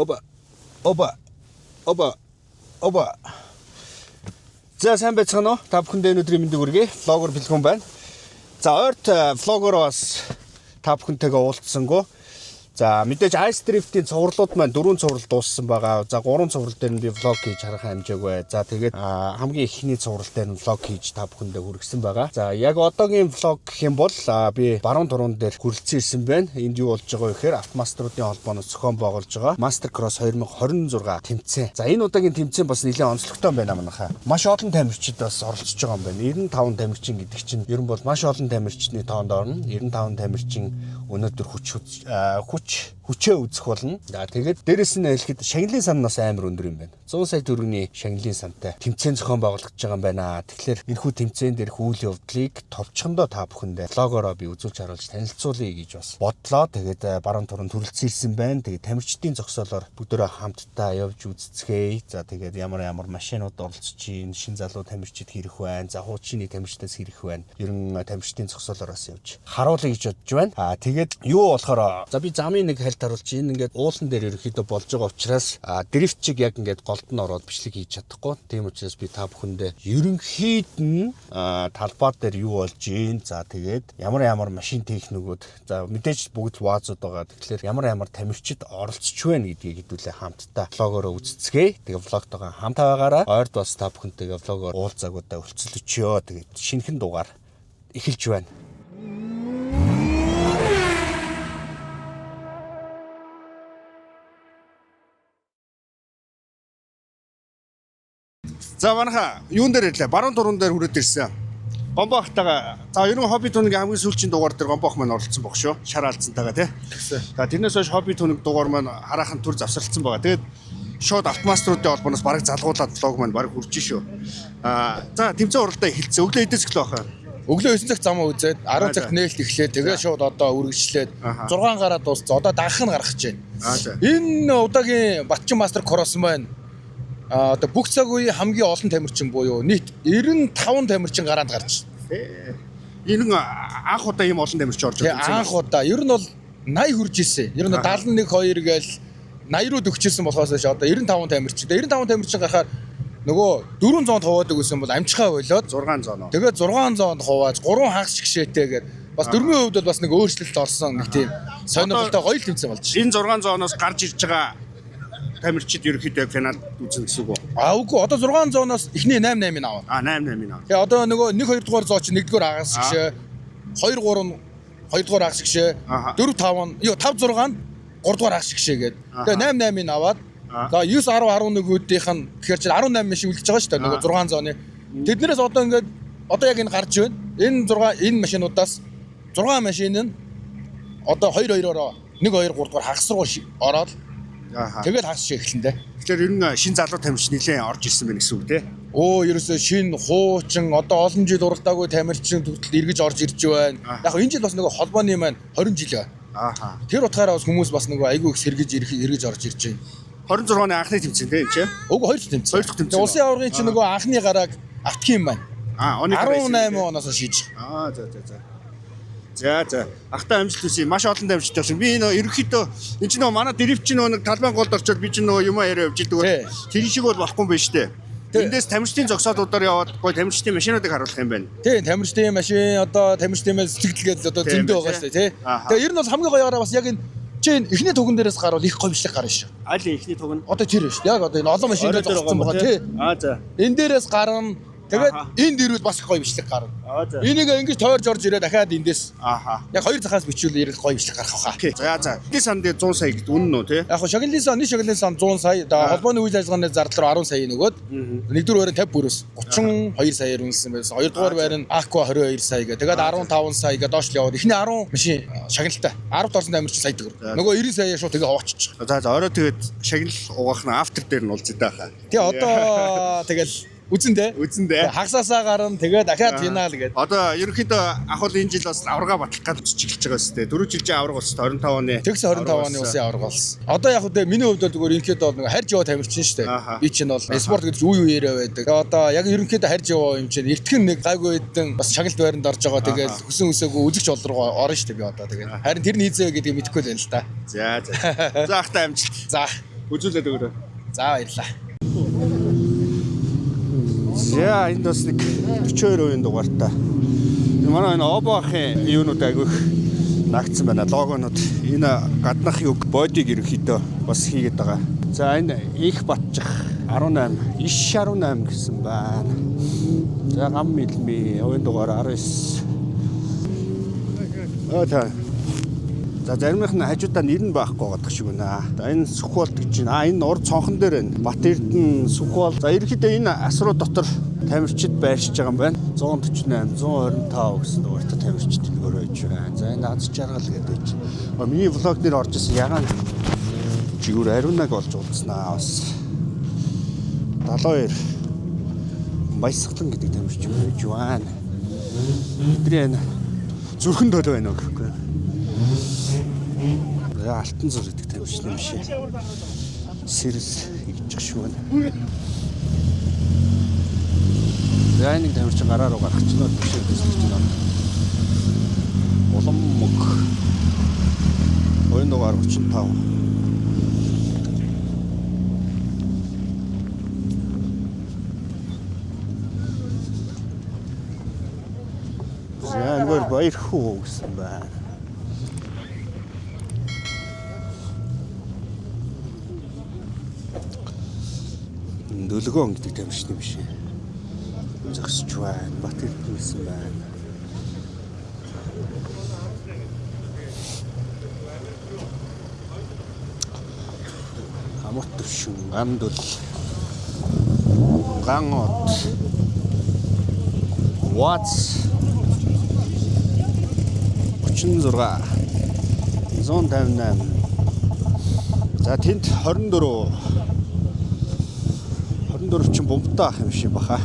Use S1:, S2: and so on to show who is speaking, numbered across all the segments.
S1: Опа. Опа. Опа. Опа. За сайн байцгаана уу? Та бүхэндээ өнөөдрийн мэндийг хүргэе. Влогер бэлгүн байна. За ойрт влогероо бас та бүхэнтэйгээ уулзсангүй. За мэдээж Ice Drift-ийн цувралууд маань 4 цуврал дууссан байгаа. За 3 цуврал дээр нь би влог хийж харах хэмжээгүй. За тэгээд хамгийн ихний цуврал дээр нь влог хийж та бүхэндээ хүргэсэн байгаа. За яг одоогийн влог гэх юм бол би баруун туруунд дээр хүрэлцэн ирсэн байна. Энд юу болж байгаа вэ гэхээр автомаструудын холбооноос зохион байгуулж байгаа Master Cross 2026 тэмцээн. За энэ удаагийн тэмцээн бас нэлээд онцлогтой байна манайхаа. Маш олон тамирчид бас оролцож байгаа юм байна. 95 тамирчин гэдэг чинь ер нь бол маш олон тамирчны тоонд орно. 95 тамирчин өнөөдөр хүчээ үзэх болно. За тэгээд дээрэс нь хэлэхэд шагналын сан нас амар өндөр юм байна. 100 сая төгрөгийн шагналын сантай тэмцээн зохион байгуулагдаж байгаа юм байна. Тэгэхээр энэхүү тэмцээн дээрх үйл явдлыг товчхондоо та бүхэндээ влогороо би үзүүлж харуулж танилцуулъя гэж бас бодлоо. Тэгээд баруун туранд хүрэлцэн ирсэн байна. Тэгээд тамирчдын зогсоолоор бүгдөө хамтдаа явж үзцгээе. За тэгээд ямар машинууд оролцож чинь шин залуу тамирчид хэрэг байна. За хуучны тамирчдаас хэрэг байна. Ер нь тамирчдын зогсоолоороос явж харуулъя гэж бодож байна. Тэгээд юу болохоор за би замын нэг хальт харуулж энэ ингээд уулан дээр ерөөхдөө болж байгаа учраас дрифт чиг яг ингээд голд нь ороод бичлэг хийж чадахгүй. Тийм учраас би та бүхэндээ ерөнхийд нь талбай дээр юу болж ийн. За тэгээд ямар машин техникүүд за мэдээж бүгд ваазууд байгаа. Тэгэхээр ямар тамирчид оролцож байна гэдгийг хэдүүлээ хамтдаа влогороо үзцгээе. Тэгээд влогтойгоо хамтаа байгаараа ойрд бас та бүхэнтэйгээ влогоор уулзаагуудаа өлцөлөчөө. Тэгээд шинэхэн дугаар эхэлж байна. За манайха юун дээр ирлээ? Баруун туруунд дээр хүрээд ирсэн. Гомбохтойгоо за ерөн хобби түүнгийн хамгийн сүүлчийн дугаар дээр гомбох маань оролцсон баг шүү. Шар алдсантайгаа тий. За тэрнээс хойш хобби түүнэг дугаар маань хараахан төр завсарлцсан байгаа. Тэгээд шууд автомаструудын холбооноос бараг залгуулад влог маань бараг хүрч шүү. За тэмцээн уралдаа эхэлсэн. Өглөө эдээс эхлэх байхаа.
S2: Өглөө 9 цагт замаа үзээд 10 цагт нээлт эхлээд тэгээ шууд одоо үргэлжлээд 6 гараа дууссан. Одоо данх нь гарах гэж байна. Энэ удаагийн Батчин Master Cross маань одоо бүх цаг үеийн хамгийн олон тамирчин буюу нийт 95 тамирчин гараанд гарч
S1: байна. Энэ анх удаа ийм олон тамирчин орж
S2: ирсэн. Анх удаа. Ер нь бол 80 хүрж ирсэн. Ер нь 71 2 гээл 80 руу төгчсөн болохоос одоо 95 тамирчин. 95 тамирчин гарахаар нөгөө 400 хуваадаг гэсэн бол амжихаа болоод
S1: 600.
S2: Тэгээд 600-д хувааж 3 хагас гişээтэй гээд бас дөрмийн хувьд бол бас нэг өөрчлөлт орсон нэг тийм сонирхолтой гоё тэмцээн болж
S1: байна. Энэ 600-оос гарч ирж байгаа тамирчид ерөөхдөө финалд үзэн гэсэн үг үү?
S2: Үгүй одоо 600-оос эхний 88-ыг аваа.
S1: 88-ыг аваа.
S2: Тэгээ одоо нөгөө 1 2 дугаар зоо чи 1 дугаар хагас гişээ 2 3 нь 2 дугаар хагас гişээ 4 5 нь 5 6 нь 3 дугаар хагас гişээ гээд тэгээ 88-ыг аваад за 9 10 11 үүдийнх нь тэгэхээр чи 18 машин үлдчихэж байгаа шүү дээ нөгөө 600-ны. Тэднээс одоо ингээд одоо яг энэ гарч байна. Энэ машинуудаас 6 машин нь одоо 2-2-ороо 1 2 3 дугаар хагас руу ороод тэгээд хагас шиг эхлэн дээ.
S1: Тэгэхээр ер нь шин залуу тамирчин нэлээд орж ирсэн байх гэсэн үг тий.
S2: Ерөөсөө шин хуучин одоо олон жил уралдаагүй тамирчин төгтөлд эргэж орж ирж байна. Яг энэ жил бас нөгөө холбооны маань 20 жил байна. Тэр утгаараа бас хүмүүс бас нөгөө айгүй их сэргэж эргэж орж ирж байна.
S1: 26-ны анхны тэмцээн тий энэ.
S2: Үгүй хоёр дахь тэмцээн. Улсын аваргын чинь нөгөө анхны гарааг автх юм байна. 18 оноос шийдэж.
S1: За ахтай амжилт хүсье. Маш олон тамирчид байсан. Би энэ ерөнхийдөө энэ ч нөгөө манай дрифт чинь нөгөө талбайн голд орчоод би чинь нөгөө юмаа яриа явж идэг. Тэр шиг бол болохгүй юм байна шүү дээ. Эндээс тамирчдын зогсоолуудаар яваад гоё тамирчдын машинуудыг харуулах юм байна.
S2: Тий, тамирчдын машин одоо тамирчдын сэтгэлгээд одоо зөндөө байгаа шүү дээ, тий. Тэгээ ер нь бол хамгийн гоёороо бас яг энэ чинь эхний туган дээрээс гарвал их гоё бичлэг гарна шүү.
S1: Аль эхний туган?
S2: Одоо тэр шүү. Яг одоо энэ олон машинууд зогссон байгаа тий.
S1: За.
S2: Энэ дээрээс гарна. Тэгээд энд ирвэл бас гоё бичлэг гарна. Энийг ингэж тойрж орж ирээ дахиад эндээс. Яг хоёр захаас бичвэл ирэх гоё бичлэг гарах баха.
S1: За. Эдийн санд 100 сая гэдэг үнэн үү те?
S2: Яг шагналын сан 100 сая. Холбооны үйл ажиллагааны зардлаар 10 сая нөгөөд. Нэгдүгээр байрны 50 бүрээс 32 саяар үнэлсэн байсан. Хоёрдугаар байр нь Aqua 22 сая гэх. Тэгээд 15 сая гэдэг доош яваад эхний 10 машин шагналтай. 10 орсон тамирчин сая төгрөг. Нөгөө 90 сая шууд тэгээ хаваачих.
S1: За орой тэгээд шагнал угаах нь автер дээр нь уулзъя даа.
S2: Тий одоо тэгэл Үзэндээ. Хагасаасаа гарна тэгээд дахиад финал гэдэг.
S1: Одоо ерөнхийдөө ахвал энэ жил бас аварга батлах гэж чиглэж байгаа шүү дээ. 4 жилийн аварга болсон 25 оны.
S2: Тэгс 25 оны усын аварга болсон. Одоо яг үдэ миний хувьд бол зүгээр ерөнхийдөө бол харж яваа тамирчин шүү дээ. Би чинь бол спорт гэдэг үе үеэрээ байдаг. Одоо яг ерөнхийдөө харж яваа юм чинь эртхэн нэг гайгүй хэдэн бас шагналт байранд орж байгаа. Тэгээд хүсэн үсээгүй үзэгч бол руу орно шүү дээ би одоо тэгээд. Харин тэр нь хийзээ гэдгийг мэдэхгүй л байна л да.
S1: За ахтай амжилт.
S2: За.
S1: Үзүүлээд өгөөрэй.
S2: За баярлаа.
S1: За энд бас нэг 42% дугаартай. Манай энэ обоохын юунууд агиох нагдсан байна. Логонууд. Энэ гаднах юг бодиг ерөнхийдөө бас хийгээд байгаа. За энэ их батчих 18, иш 18 гэсэн байна. За гам мэлми хувийн дугаар 19. Та. За заримных нь хажуудаа нэр нь байхгүй байгаа шиг байна. За энэ сүхболт гэж байна. Энэ урд цонхон дээр байна. Бат Эрдэнэ сүхбол. За ерөнхийдөө энэ асруу дотор тамирчид байршиж байгаа юм байна. 148, 125 гэсэн дугаартай тамирчид нөгөө байж байна. За энэ аз жаргал гэдэг байж. Миний влог дээр орж исэн ягаан жигүүр ариунаг болж уулзнаа бас. 72 Баясгалан гэдэг тамирчин байж байна. Бидний энэ зүрхэн толгой байна гэхгүй. Алтан зур гэдэг тамирчин юм шиг. Сэрс хийж шүү байна. За нэг тамирчин гараа руу гарах чинь бишээ дэслэж байна. Улам мөг. Ойн дугаар 35. За нэг баяр хүү гэсэн байна. Дөлгөөн гэдэг тамирчин юм шиг. Зогсож байна. Бат Эрдэнэ гэсэн байна. Амт төвшин, гандул, ганот, Watts 36, 158. За тэнд 24 чин бомбтой ах юм шиг баха.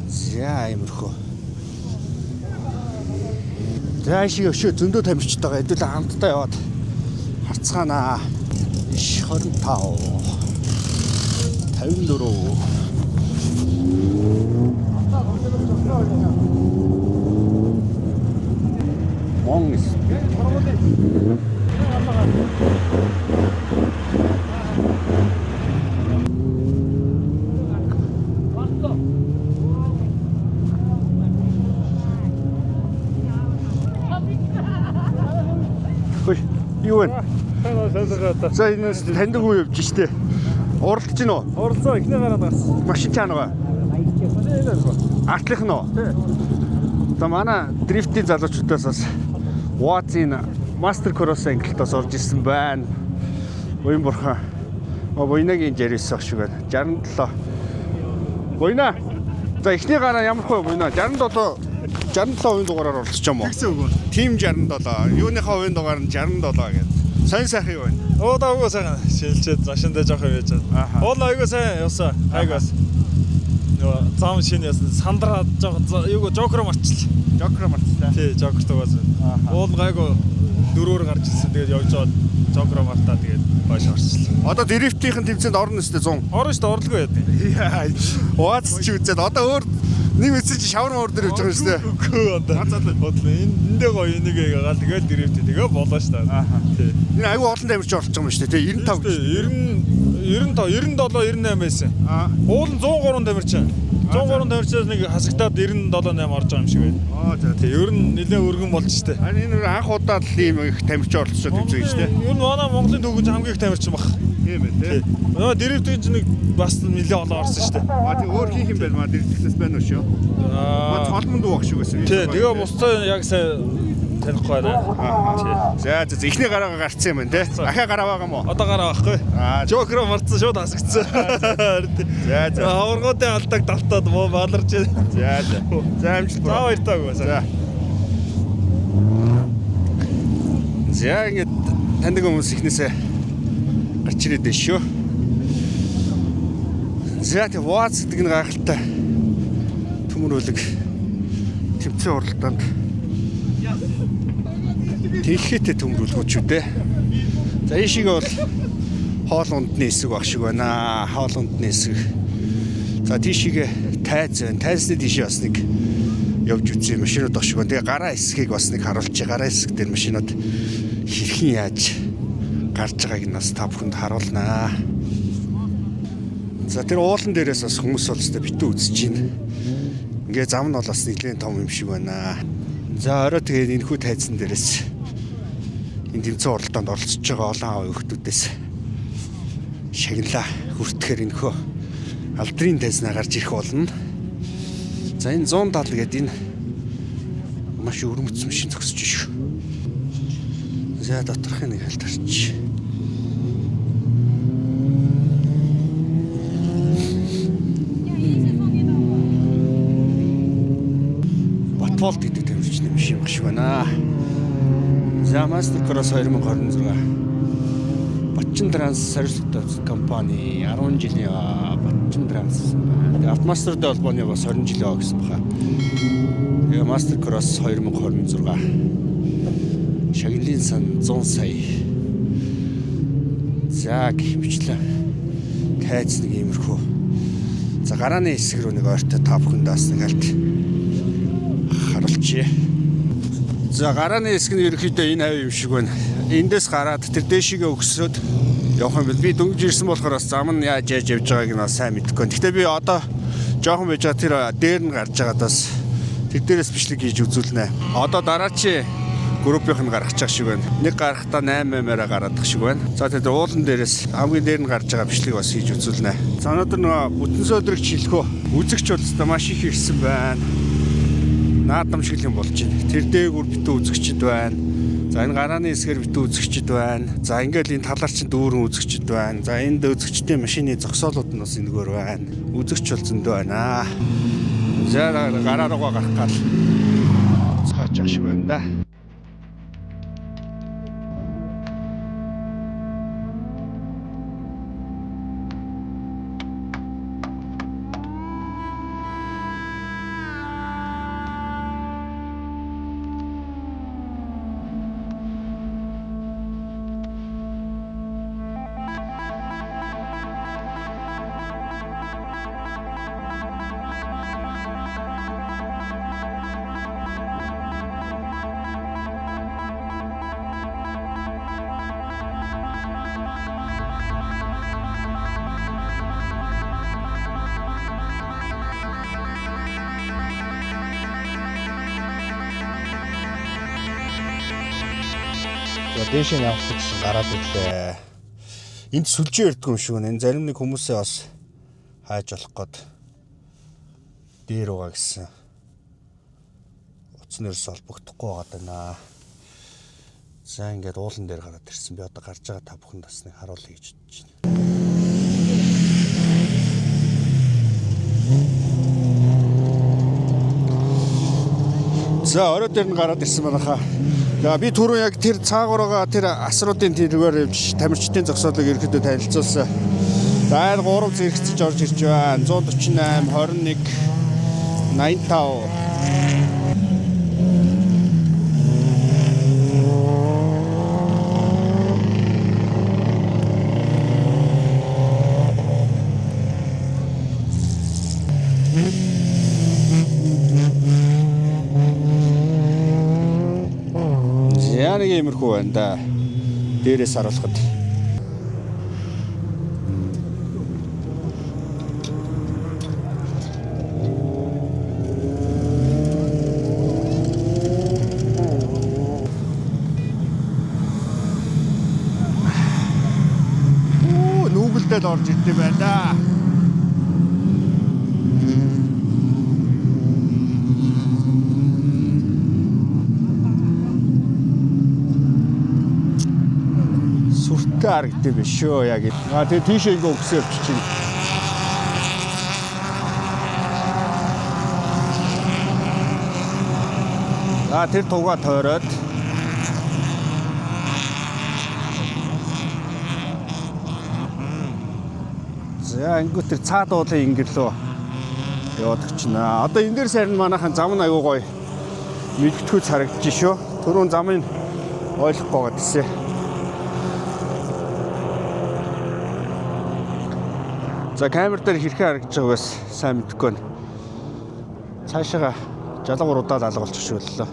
S1: За иймэрхүү. За шиг өшөө зөндөө тамирчтайгаа хэдүүлээ хамтдаа яваад харцгаанаа. Иш 25, 54. Монгис. Хөөе, юу вэ? За энэ таньдаг уу явж штэ. Уралдаж гин үү?
S3: Оролцоо ихний гараад гарсан.
S1: Машин чаанага. Артлих нь уу? За манай дрифтийн залуучуудаас бас Watts-ийн Master Cross ангилтаас орж ирсэн байна. Буян бурхан. Буйнагийн жарис ах шиг байна. 67. Буйна. За ихний гараа ямар хөө буйна? 67% дугаараар оролцож байгаа юм уу?
S3: Тэгсэн үг.
S1: Тим 67. Юуныхаа хувийн дугаар нь 67 гэдэг. Сайн сайхан юу байна?
S3: Ууггүй сайхан шилжээд машиндаа жоох явж байгаа. Уул айгуу сайн явсан. Айгаас. Нөгөө зам шин ясан сандраад жоох юуг жокер марчлаа.
S1: Жокер марчлаа.
S3: Тий, жокер тугаас. Уул гайгүй дөрөөр гарч ирсэн. Тэгээд явж байгаа жокер мартаа тэгээд бааш орчлаа.
S1: Одоо дрифтийн тэмцээнд орно өстэй 100.
S3: Орно шүү дээ, орлого яа.
S1: Watts ч үзээд одоо өөр нэг үсэж шавар муур дээр явж байгаа шүү дээ.
S3: Үгүй одоо бодлоо. Эндээ гоё энийг гал тэгээд дрифт тэгээ болоо шүү дээ. Тий.
S1: Энэ аюу олон тамирчин оролцож байгаа юм шүү дээ. 95.
S3: 97 98 байсан. Уул нь 103 тамирчин. 103 тамирчаас нэг хасагтаад 97 8 орж байгаа юм шиг байна.
S1: За
S3: тий. Ер нь нэлээд өргөн болж штэ.
S1: Энэ анх удаа л ийм их тамирчин оролцож тэмцээн шүү дээ.
S3: Ер нь манай Монголын төвөнд хамгийн их тамирчин баг.
S1: Тийм ээ тий.
S3: Нөө дрифтинч нэг бас нэлээд олон орсон штэ.
S1: Тий өөр хийх юм байна маа дрифтнээс байна уу шүү. Маа цолмонд уух шиг байсан.
S3: Тий. Тэгээ бусдаа яг сайн танихгүй байна.
S1: За ихний гараа гарцсан юм байна тий. Ахаа гараа байгаа юм уу?
S3: Одоо гараа байхгүй. Жокер марцсан шууд хасагдсан. За. Аваргуудын алдаг талтаад муу баларч.
S1: За амжилт.
S3: За баяртай угаасаа.
S1: За ингээд таньдаг хүмүүс ихнээсээ гарч ирээд байна шүү. За тэг Watts гэдэг нь гайхалтай төмөрөлөг тэмцээн уралдаанд Тэхэтэй төмрүүлгүүч үү дээ. За ийшиг бол хоол ундны хэсэг баг шиг байна. Хоол ундны хэсэг. За тийшээ тайз байна. Тайзны тийшээ бас нэг явж үзье машинууд багш гоо. Тэгээ гараа хэсгийг бас нэг харуулчих. Гараа хэсэг дээр машинууд хэрхэн яаж гарч байгааг нь бас та бүхэнд харуулнаа. За тэр уулан дээрээс бас хүмүүс бол өстой битүү үзэж байна. Ингээ зам нь бол бас нэлээд том юм шиг байна. За орой тэгээд энэхүү тайзан дээрээс энэ тэмцээн оролдоонд оролцож байгаа олон аав өвгтүүдээс шагналаа хүртэхээр энэхүү алдрын тайзнаа гарч ирэх болно. За энэ 170 гэдэг энэ маш өрмөц машин зогсож шүү. За доторхын нэг хальтарч. Батфолд гэдэг төвчний машин багш байна. За Master Cross 2026. Батчин Транс Service компани 10 жилийн Батчин Транс. Тэгээ Автомастертэй холбооны бас 20 жилийн гэсэн баха. Тэгээ Master Cross 2026. Шагналын сан 100 сая. За гихмчлээ. Тайз нэг иймэрхүү. За гарааны хэсэг рүү нэг ойртой та бүхэндээс нэг алт харуулчихъя. За гарааны хэсэг нь ерөөхдөө энэ хавь юм шиг байна. Эндээс гараад тэр дээшигээ өгсөд явах юм бэл. Би дөнгөж ирсэн болохоор бас зам нь яаж явж байгааг нь бас сайн мэдэхгүй. Гэхдээ би одоо жоохон байж байгаа тэр дээр нь гарч байгаад бас тэр дээрээс бичлэг хийж үзүүлнэ. Одоо дараачийн группийнх нь гаргачих шиг байна. Нэг гарахтаа 8-8-аараа гараадах шиг байна. За тэр уулан дээрээс хамгийн дээр нь гарч байгаа бичлэг бас хийж үзүүлнэ. За өнөөдөр нөгөө бүтэн сөдрөгч хэлхөө үзэгч болстой маш их ирсэн байна. Наадам шиг юм болж байна. Тэр дээгүүр битүү үзэгчд байна. За энэ гарааны хэсгээр битүү үзэгчд байна. За ингээл энэ талаар чинь дүүрэн үзэгчд байна. За энд үзэгчдийн машины зогсоолууд нь бас энэгээр байна. Үзэгч бол зөндөө байна. За гараа руугаа гарах гал цааш шиг байна да. Дэшин явах гэсэн гараад ирлээ. Энд сүлжээ ярддаг юм шиг байна. Энэ зарим нэг хүмүүсээ бас хайж болох гээд дээр угаа гэсэн. Утаснаас холбогдохгүй байгаа даа. За ингээд уулан дээр гараад ирсэн. Би одоо гарч байгаа та бүхэнд бас нэг харуулъя гэж бодож байна. За орой дээр нь гараад ирсэн байна хаа. За би түрүү яг тэр цаагаараа тэр асруудын тэргээр явж тамирчдын зогсоолыг ерөөдөө танилцуулсан. За 3 зэрэгцэж орж ирж байна. 148 21 85. Нэг иймэрхүү байна да. Дээрээс харуулхад. Нүгэлдэл орж идэв байна да. Харагдав биш шүү яг. Тэгээ тийшээ ингээ өгсөн явчих чинь. Тэр тугаа тойроод. За ангиуд тэр цаад уулын ингэрлөө яваад гिचнэ. Одоо энэ дээр сарн манайхан зам нь аягүй гоё мэдгэдэггүй харагдчих шүү. Түрүүн замыг ойлгохгүй байгаа гэсэн. За камер дээр хэрхэн харагдаж байгааг сайн мэдэхгүй байна. цаашаага жалгуур удаад алга болчих шүүллээ.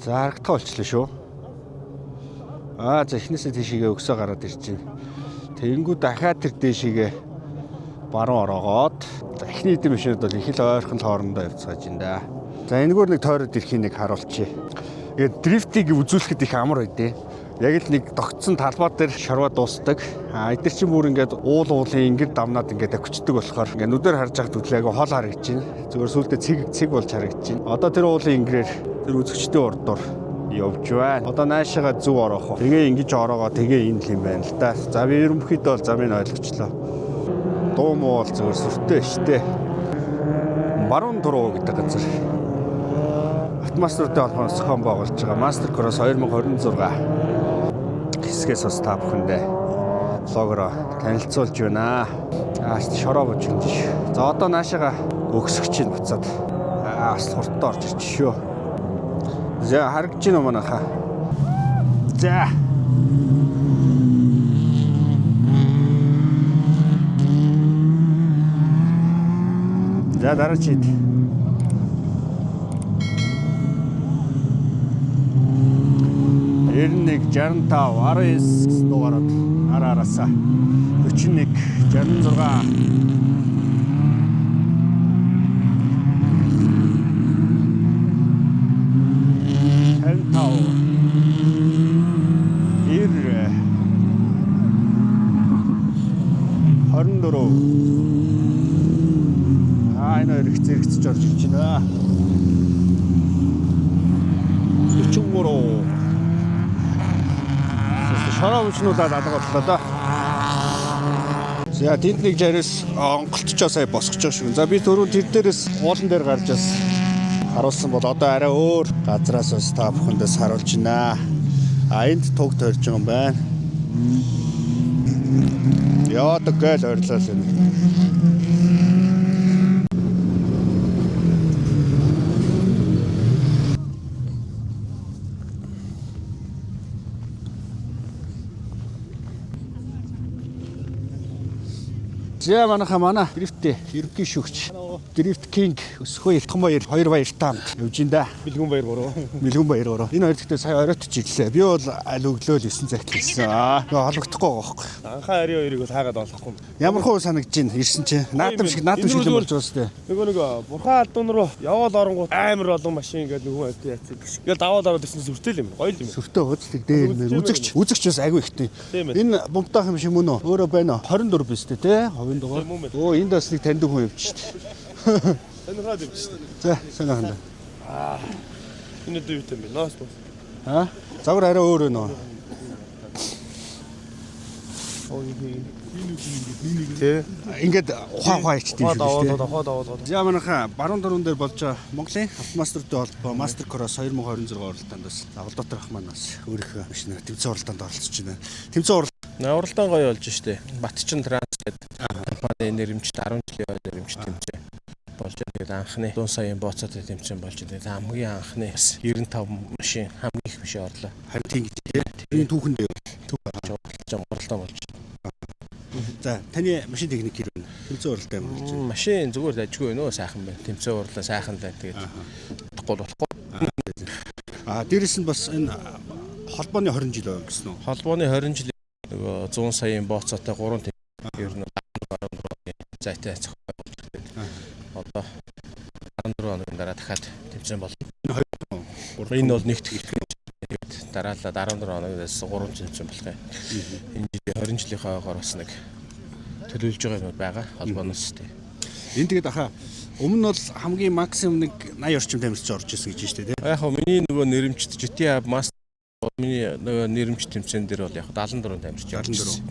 S1: За харагдах болчихлоо шүү. За эхнээсээ тийшээгээ өгсөө гараад ирж байна. Тэнгүү дахиад тэр дээшээгээ баруун ороогоод эхний эдэн машинууд бол их л ойрхон хоорондоо явцгааж байна да. За энэгээр нэг тойроод ирэхийг нэг харуулчих. Тэгээд дрифтийг үзүүлэхэд их амар байдیں۔ Яг л нэг тогтсон талбай дээр шорвоо дуустдаг. Эдгээр чинь бүр ингээд уулын ингэр давнаад ингээд авчдаг болохоор ингээд нүдээр харж байхад үтлээ агай хол харагдаж байна. Зүгээр сүултээ цэг болж харагдаж байна. Одоо тэр уулын ингэрээр тэр үзэгчдийн урдуур явж байна. Одоо наашаага зүг ороох. Тэгээ ингэж ороогоо тэгээ энэ л юм байна л да. За би ерөнхийдөө бол замыг ойлгочлоо. Дуу муу бол зүгээр сүртэй штэ. Баруун дуруу гэдэг газар. Автомастертай холбооноос зохион байгуулж байгаа Master Cross 2026 хэсгээс бас та бүхэндээ логороо танилцуулж байна. Шороо бож юм биш. За одоо наашаага өгсөгч нь буцаад бас хурдтай орж ирж шүү. За харагдаж байна уу манайхаа. За. За дараач. 91 65 19 дугаараад араараасаа 41 66 энэ хоёр их зэрэгцэж орж ирж байна. 43. Шороо хүчнүүлээд алга боллоо да. За тэнд нэг жарис онголтчоо сая босгож байгаа шүү. За би түрүү тэр дээрээс уулан дээр гарч бас харуулсан бол одоо арай өөр газраас бас та бүхэндээс харуулж байна. Энд туг тойрж байгаа юм байна. Яа тэгэл ойрлоо л энэ. За манай дрифт ерөнхий шүүгч дрифт кинг өсгөө Том баяр хоёр баяртай хамт явж ин да.
S3: Мэлгүн баяр 3.
S1: Мэлгүн баяр 3. Энэ хоёр гэхдээ сая оройтч ирлээ. Би бол аль өглөө л 9 цагт хэлсэн. Нөгөө холбогдохгүй байгаа байхгүй.
S3: Анхаа ариун хоёрыг бол хаагаад олохгүй.
S1: Ямар хөө санагдаж байна ирсэн чинь. Наадам шиг л болж байгаа сте.
S3: Нөгөө бурхан албан руу яваад оронгууд амар олон машин ингээд нөгөө хэвтэй яцдаг шиг. Тэгэл даваад ороод ирсэн сүртэй юм. Гоё юм.
S1: Сүртэй хөөцлөг дээр нэр үзэгч бас айгүй ихтэй. Энэ бумтаах юм шиг мөн үү? Өөрөө байна. 24 биз дээ те. Ховын дугаар. Энд бас нэг таньдаг хүн явж шít.
S3: Танихаад юм шít.
S1: За санааханда.
S3: Энэ дүү юм бэ? Ноос бос.
S1: Загвар арай өөр өнөө. Ингээд ухаан ичтэй юм шүү дээ. За манайха баруун дөрөв дээр болж байгаа Монголын автомастертай холбоо Master Cross 2026 уралдаанд бас Авлдотор ах манаас өөрийнхөө машин тэмцээн уралдаанд оролцож байна. Тэмцээн
S4: уралдаан гоё болж штэ. Батчин Транс гэдэг компани нэрэмжт 10 жилийн нэрэмжт тэмцээн болж байгаа. Тэгээд анхны 100 саяын бооцоотой тэмцээн болж байгаа. Тэгээд хамгийн анхны 95 машин хамгийн их машин орлоо.
S1: Харин тийм тийм. Энэ түүхэндээ
S4: уралдаан болж.
S1: За таны машин техник хэр вэ? Тэмцээн уралдаан юм болж байна.
S4: Машин зүгээр ажгүй нөө сайхан байна. Тэмцээн урлаа сайхан л тэгээд болохгүй.
S1: Дээрэс нь бас энэ холбооны 20 жил байна гэсэн үү?
S4: Холбооны 20 жил нөгөө 100 саяын бооцоотой 3 тэмцээн ер нь зайтай цах болж байгаа. Одоо 14 хоногийн дараа дахиад тэмцээн болно. Энэ бол нэгт дараалал 14 хоногоос 3 тэмцээн болох юм. Энэ жилийн 20 жилийнхаа гор бас нэг төлөвлөж байгаа юм байгаа холбооноос тий.
S1: Энэ тэгээд аха өмнө нь бол хамгийн максимум нэг 80 орчим тамирч орж ирсэн гэж байна шүү дээ.
S4: Яг хөө миний нөгөө нэрэмжт GTA Master миний нөгөө нэрэмж тэмцээн дээр бол яг 74 тамирч орж.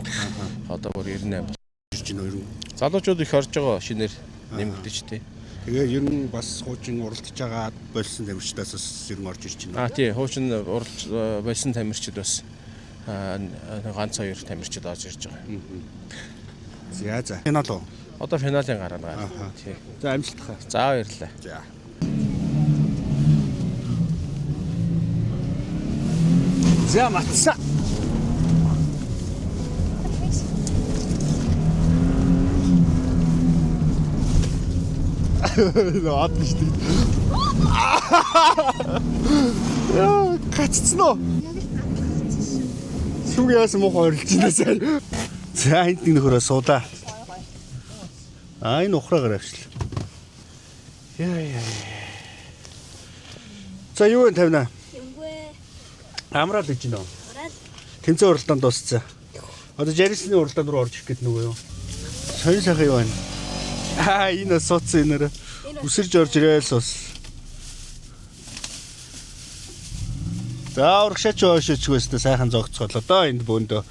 S4: Одоо бүр 98
S1: ирж байна ер нь.
S4: Залуучууд их орж байгаа шинээр нэмэгдэж тий.
S1: Тэгээ ер нь бас хуучин уралдаж байгаа болсон тамирчдаас бас ер нь орж ирж байна.
S4: Тий, хуучин уралж болсон тамирчид бас ганц хоёр тамирчид орж ирж байгаа.
S1: За. Финал уу?
S4: Одоо финалийн гараа байна. Тий.
S1: За амжилт хаа.
S4: За баярлалаа.
S1: За. За матса. Ад биш тийм. Яа, гаццсан уу? Сүг яасан муу хорлж байна сая. За энд нэг нөхөрөө суулаа. Энэ ухраагаар авчлаа. Яа. За юу вэ тавина?
S5: Юмгүй.
S1: Амраад гэж байна уу?
S5: Ороод
S1: Тэмцээн уралдаанд дууссан. Одоо Жарисны уралдаанд руу орж ирэх гэдэг нүгөө юу? Сонир сайхан юу байна? Энэ суудсан энээр үсэрж орж ирээл сус. За урагшаач оошичгөөстэй сайхан зогцоолоо доо энд бөөндөө.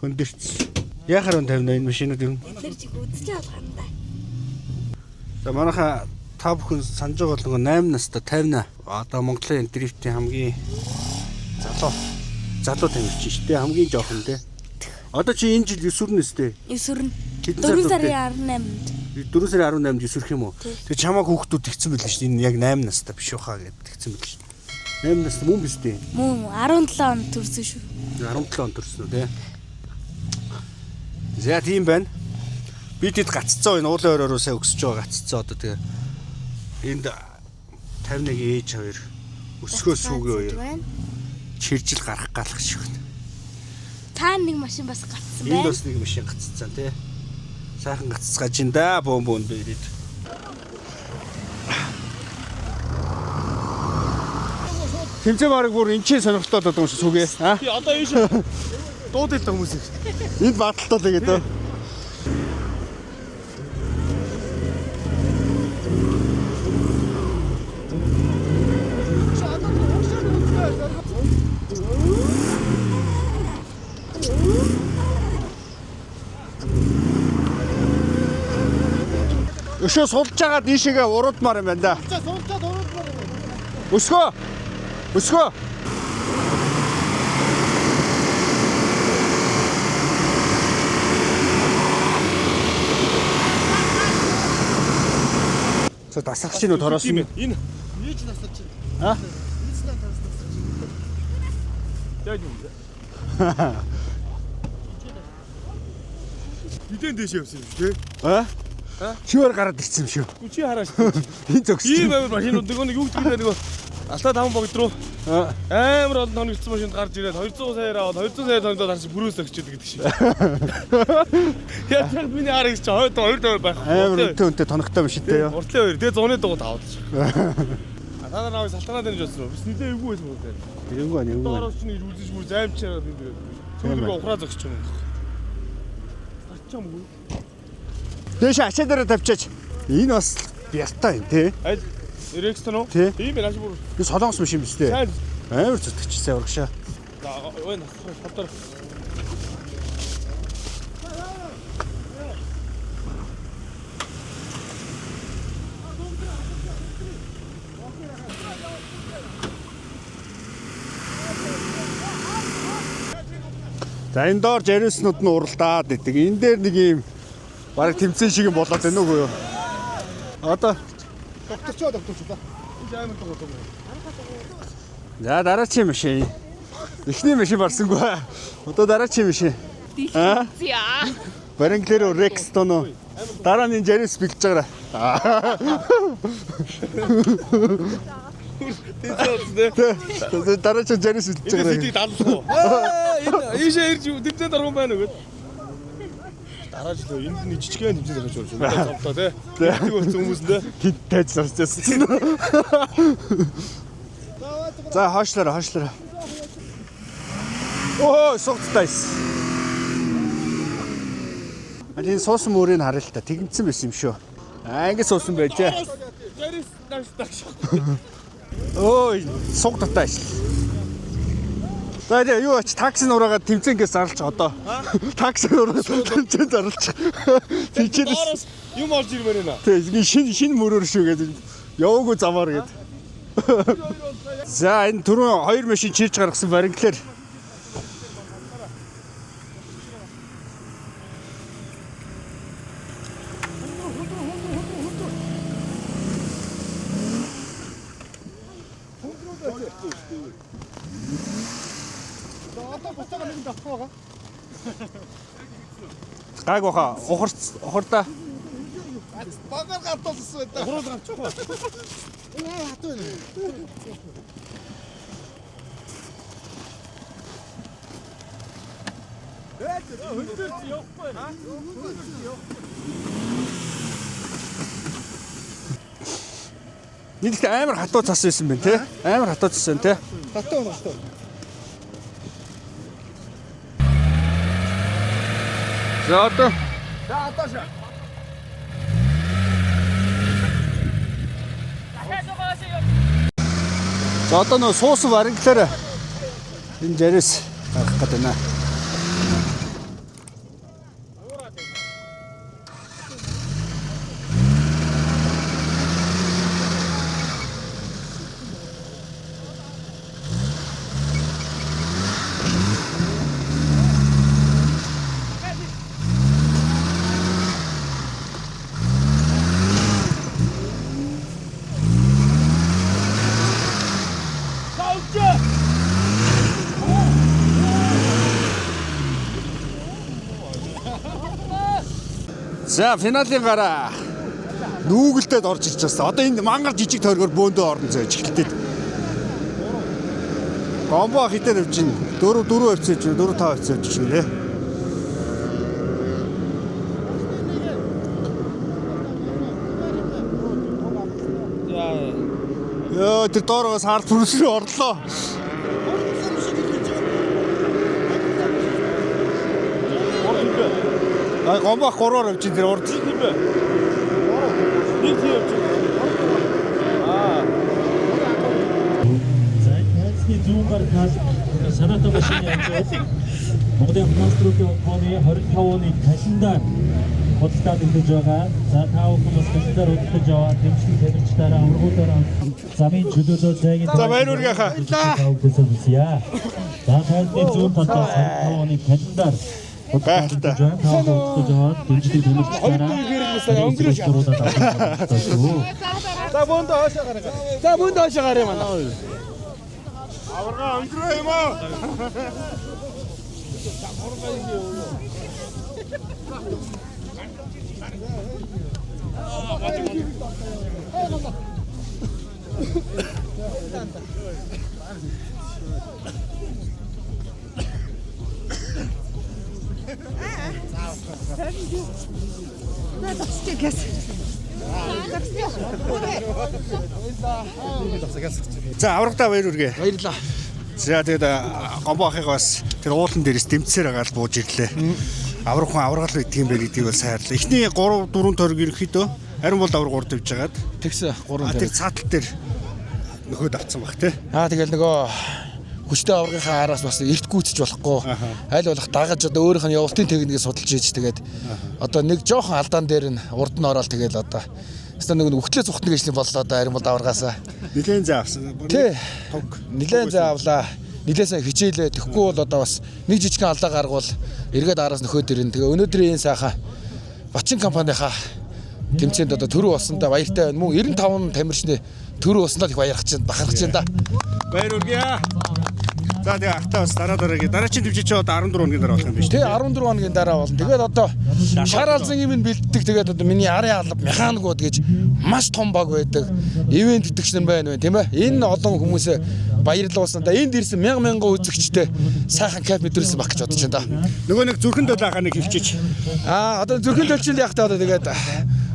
S1: Хөндөрч. Яхаар он тавина энэ машинууд юм.
S5: бид нар чиг үдчихэж байгаа юм да.
S1: За манайха та бүхэн санаж байгаа бол 8 настай 50. Одоо Монголын дрифтийн хамгийн залуу тамирчин шүү дээ. Хамгийн жоохон дээ. Одоо чи энэ жил 9 сүрнэ өстэй.
S5: 9 сүрнэ.
S1: Хэдэн
S5: 4
S1: сар
S5: сарын 18-нд.
S1: 4 сарын 18-нд өсөрөх юм уу? Тэг чамааг хүүхдүүд тэгсэн байл шүү дээ. Энэ яг 8 настай биш ухаа гэдэг тэгсэн байл шүү дээ. 8 настай мөн биш дээ.
S5: Мөн 17 он төрсөн шүү.
S1: 17 он төрсөн үү те. За тийм байна. Би тэд гаццсан энэ уулын оройроо сая өсөж байгаа гаццсан одоо тэгээ энд 51 ээж хоёр өсгөө сүүгээ хоёр чиржил гарах галах шиг байна.
S5: Та нэг машин бас гацсан
S1: Энд
S5: байна.
S1: бас нэг машин гаццсан тий. Сайхан гаццгааж ин да бөөнд ирээд. Тэмцээ бараг бүр энэ чинь сонирхолтой болоод байгаа юм шиг сүгэ.
S3: Би одоо ийш дуудаад байгаа хүмүүс.
S1: Энд баталтай тэгээд өө. Өшөө сулж байгаа дийшээгээ уруудмаар юм байна да.
S2: Суулчаад уруудмаар.
S1: Өсгөө. Өсгөө. За дасгах чинь торосон.
S3: Энэ
S2: Ийж настай чинь.
S1: А?
S2: Ийж настай.
S3: яг юм. Бидэн дэш явсан юм тий.
S1: А? Шивэр гараад ирсэн юм шүү.
S3: Чи хараач.
S1: Энэ зөкс.
S3: Ийм амар машинууд нэг юу гэдэг нэг Алтай 5 богд руу амар олон тоног ирсэн машинд гарч ирээд 200 саяар аваад 200 сая тоногдоод харж бүрөөс өгчээд гэдэг шиг. Яг яг миний хараа гэж хойд 2 байх.
S1: Амар үнэтэй тоногтой машинтай юу?
S3: Уртлын 2. Тэгээ 100-ны дугуйд аваад ч. Та нар навыг салтанаа дэмж болсон уу? Биш нилээ эвгүй байсан үү?
S1: Эвгүй нэг.
S3: Доороос чинь үзэж бүр займчаад энэ. Түүнийгээ ухраа зогсож юм. Ачаамгүй.
S1: Дэш ачаа дээр тавьчаач. Энэ бас бяртаа юм тий.
S3: Аль Рекстон уу?
S1: Тий.
S3: Тийм ээ, бүр.
S1: Би солонгос машин биз дээ.
S3: Сайн.
S1: Амар зүтгэж урагшаа.
S3: Ой, хатар.
S1: За энэ доор Жариснууд нь уралдаад идэг. Энэ дээр нэг юм бараг тэмцээн шиг юм болоод байна уу юу? Одоо
S2: Докторчоо докторчоо.
S3: Энд амар дугуй.
S1: за дараачийн машин. Эхний машин барсангүй. Одоо дараачийн машин. Аа? Баранглер Рекстон уу? Дараа нь Жарис бэлж байгаарай. Тэгээ дараачийн Жарис бэлж
S3: Энэ
S1: байгаарай.
S3: сэдийг даалгах. Энэ ийшээ ирж тэмцээнд орхон байна уу гэд. Дараач л энд нэг жижигхэн тэмцээнд орж ирж байна. Цомтоо тий. Тэгдэг болсон хүмүүс дээ.
S1: Тэд тайж зарчсан. За хоошлоо. Оо сугтайс. Алин суусан мөрийг харъя л та. Тэгмцэн байсан юм шүү. Ингэ суусан байжээ.
S3: Жарис даш.
S1: Ой сугтайс. За юу ач такси нураагаад тэмцэнгээс зарлж одоо. Такси нураагаад тэмцээнд зарлж. Тийчээс
S3: Доороос юм орж ирмээр байна.
S1: тэг шин мөрөөр шүү гэдэг. Яваагүй замаар гээд. За энэ түрүүн 2 машин чирж гаргасан баринглэр. Гайг баха. Ухарта.
S2: Багаар гартуулсан байдаг.
S3: Хурал гарчих уу?
S2: Яа хатуу нэ.
S3: Хөлдөрч явахгүй наа.
S1: Нийт амар хатуу цас байсан байна те. Амар хатуу цас байна те.
S2: Хатуу хатуу.
S1: За одоо За одоо нөө суусан варанглаар энэ жарээс гарах гэдэг байна. За финалийн гараа нүүгэлтэд орж ирж байна. Одоо энэ мангар жижиг тойргоор бөөндөө орно зөө чихэлтэд. Гомбо хитэр явж байна. 4 хвцээж 4 5 хвцээж чинь нэ. Яа тэр доороос хард бүрсрээ орлоо. Ай гомбо 3-оор явж байна тэр урд.
S3: Нэг тийм явж байна.
S6: За хайцны зүүн гарнаас санаатай машины явж Монголын автомобиль холбооны 25 оны календар худалдаад өгч байгаа. За та бүхэн календар худалдаж аваад дэмжлэг тавьчихлаараа аврагуудаараа замын чөлөөлөө зайгийн
S1: За баяр үргээхаа.
S6: За хайцны зүүн талаас 25 оны календар
S1: Гайхалтай.
S6: дэмжлэг тавьчихлаараа өнгөрөөж
S3: За бөөндөө хоошоо гараа. За бөөндөө хоошоо гараа манай.
S1: Аварга өнгөрөө юм аа. За аврагтаа баяр үргээ.
S2: Баярлаа.
S1: За тэгээд гомбо ахыг бас тэр уулан дээрээс дэмцээр агаал бууж ирлээ. Аврагхан аврагаал байдгийн байх гэдгийг бол сайрлаа. Эхний 3 4 тойрог ерөөхдөө ариун бол авраг урд явж хагаад
S2: Тэгс 3
S1: тэр цаатал дээр нөхөд авцсан баг тий.
S2: Тэгэл нөгөө хүчтэй аврагынхаа араас бас эрт гүйцэж болохгүй. Аль болох дагаж одоо өөрийнх нь явалтын техникийг судалж ийж тэгээд одоо нэг жоохон алдаан дээр нь урд нь ороод тэгээд одоо хэвээ нэг өгтлээ зүхтнэг ажлын боллоо одоо ариун бол аврагаасаа.
S1: Нилээн заа авсан.
S2: Тий. Нилээн заа авлаа. Нилээсээ хичээлээ. Тэгэхгүй бол одоо бас нэг жижигхэн алдаа гаргавал эргээд араас нөхөд ирнэ. Тэгээ өнөөдрийн энэ сайхан Батчин компанийнхаа тэмцээнд одоо төрөө болсондоо баяртай байна. Мөн 95 тамирчны төрөө болсондоо их баярхаж байна. Бахархаж байна да.
S1: Баяр үргээ. За тэгээ автаа бас дараагийн төвчид ч одоо 14 хоногийн дараа болох юм биш.
S2: Тий 14 хоногийн дараа болно. Тэгээд одоо шар алзан юм бэлддэг. Тэгээд одоо миний арын алба механикууд гэж маш том баг байдаг. Ивент гэтгэгч нар байна вэ, тийм ээ? Энэ олон хүмүүсээ баярлуулсан. Да энд ирсэн мянган үзэгчтэй сайхан кайф мэдрүүлсэн баг гэж бодож байна да.
S1: Нөгөө нэг зүрхэн дулаахаа нэг хэлчихэж.
S2: Одоо зүрхэн төлчил яах та одоо тэгээд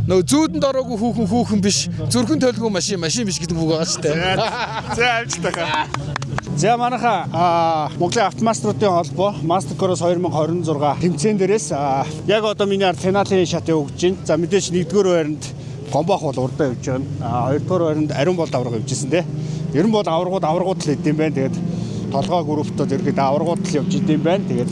S2: нөгөө зүүдэнд ороогүй хүүхэн биш. Зүрхэн төлгүй машин биш гэдэг үг байгаа шүү дээ.
S1: За авчлаа. За манайха Монголын автомаструудын холбоо Mastercross 2026 тэмцээн дээрээс яг одоо миний ард финалийн шатыг өгж байна. За мэдээж 1-р байранд гомбоох бол урдаа явж байна. 2-р байранд ариун болд авраг явж ирсэн те. Ер нь бол аврагууд л хэдэм байна. Тэгээд толгой групптод ерөөд аврагууд л явж идэм байна. Тэгээд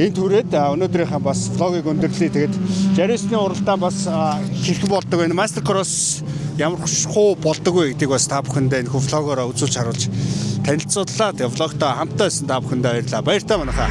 S1: энэ түрээд өнөөдрийнхээ бас влогийг өндөрлөе. Тэгээд жарисны уралдаан бас хэрхэн болдог вэ? Mastercross ямар хуу болдог вэ гэдгийг бас та бүхэндээ энэ влогоор үзүүлж харуулж танилцууллаа. Тэгээд влогтой хамтаа байсан та бүхэндээ баярлалаа. Баяр та манайхаа.